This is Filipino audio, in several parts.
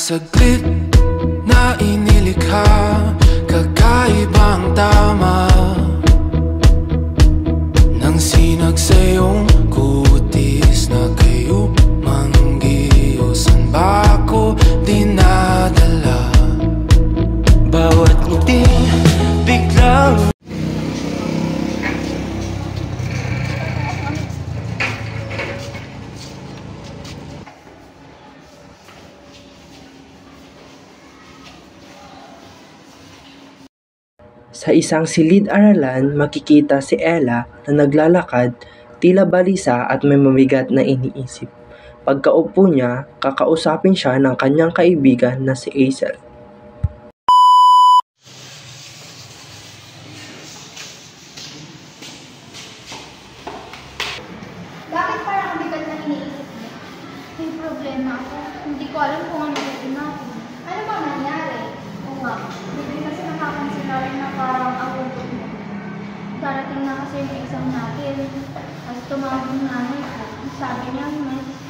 saglit na inilikha, kakaibang tama nang sinag sa iyong kutis na kayo manggiusan ba ako dinadala? Bawat ngiti biglang Sa isang silid-aralan, makikita si Ella na naglalakad, tila balisa at may mabigat na iniisip. Pagkaupo niya, kakausapin siya ng kanyang kaibigan na si Hazel. Bakit parang mabigat na iniisip mo? May problema ako. Hindi ko alam kung ano gagawin natin. Ano ba nangyari? Oo nga, hindi kasi nakapansin na rin na parang ang lungkot mo. Darating na kasi yung exam natin. Tapos tumawag yung nanay ko. Sabi niya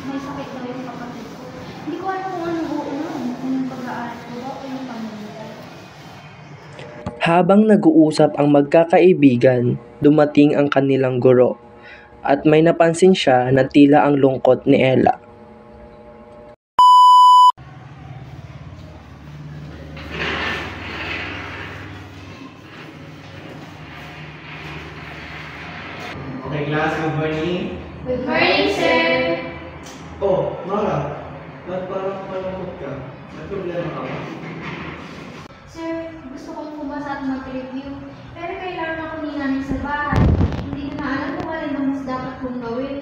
may sakit daw yung kapatid ko. Hindi ko alam kung anong uunan. Kung yung pag-aaral ko ba o yung pamilya. Habang nag-uusap ang magkakaibigan, dumating ang kanilang guro at may napansin siya na tila ang lungkot ni Ella. Okay, class, good morning. Good morning, sir! Oh, Mara, ba't parang malungkot ka? May problema ka ba? Sir, gusto kong pumasa at mag-review. Pero kailangan ako ni nanay sa bahay. Hindi ko na alam kung alin ang mas dapat kong gawin.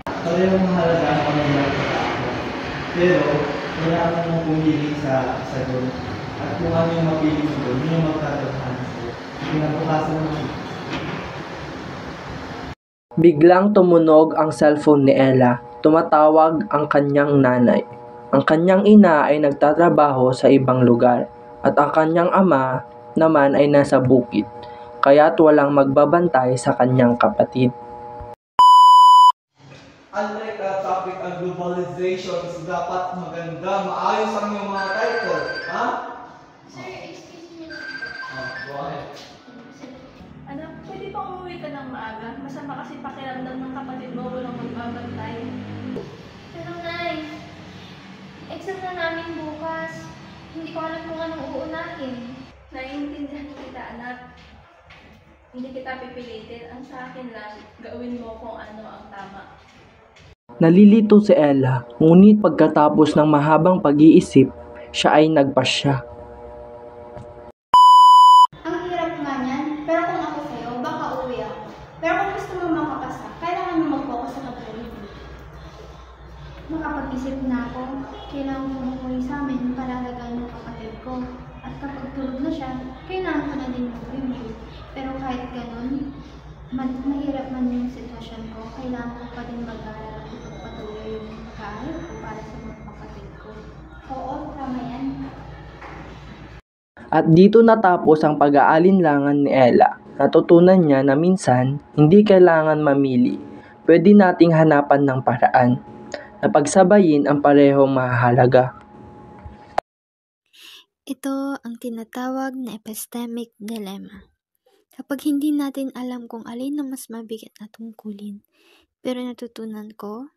Parehong mahalaga ang pamilya ako. Pero, kailangan mong pumili sa sagot. At kung ano yung mapili mo doon, yun yung magtataphan ko. Pinabukasan mo. Biglang tumunog ang cellphone ni Ella. Tumatawag ang kanyang nanay. Ang kanyang ina ay nagtatrabaho sa ibang lugar at ang kanyang ama naman ay nasa bukid, kaya't walang magbabantay sa kanyang kapatid. Unlike topic ang globalization, so dapat maganda, maayos ang iyong mga title. Ha? Sir, excuse me. Go ahead. Anak, pwede pa umuwi ka ng maaga? Masama kasi pakiramdam ng kapatid mo walang magbabantay. Pero Nay, exam na namin bukas. Hindi ko alam kung anong uunahin. Naiintindihan kita, anak. Hindi kita pipilitin. Ang sa akin lang, gawin mo kung ano ang tama. Nalilito si Ella, ngunit pagkatapos ng mahabang pag-iisip, siya ay nagpasya. Ang hirap nga niyan, pero kung ako sa'yo, baka uwi ako. Pero kung gusto mo makapasa, kailangan mo mag-focus sa pag-review. Makapag-isip na ako, kailangan ko umuwi sa amin para alagaan yung kapatid ko. At kapag tulog na siya, kailangan ko na din mag-review. Pero kahit ganun, mahirap man yung sitwasyon ko, kailangan ko pa din mag-aaral at ipagpatuloy yung pag-aaral ko para sa mga kapatid ko. Oo, tama yan. At dito natapos ang pag-aalinlangan ni Ella. Natutunan niya na minsan, hindi kailangan mamili. Pwede nating hanapan ng paraan na pagsabayin ang parehong mahalaga. Ito ang tinatawag na epistemic dilemma. Kapag hindi natin alam kung alin ang mas mabigat na tungkulin, pero natutunan ko,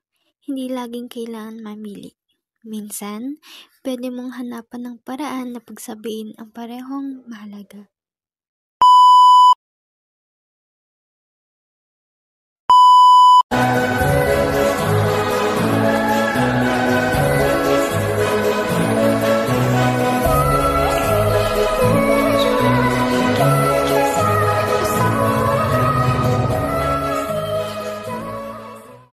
hindi laging kailangan mamili. Minsan, pwede mong hanapan ng paraan na pagsabihin ang parehong mahalaga.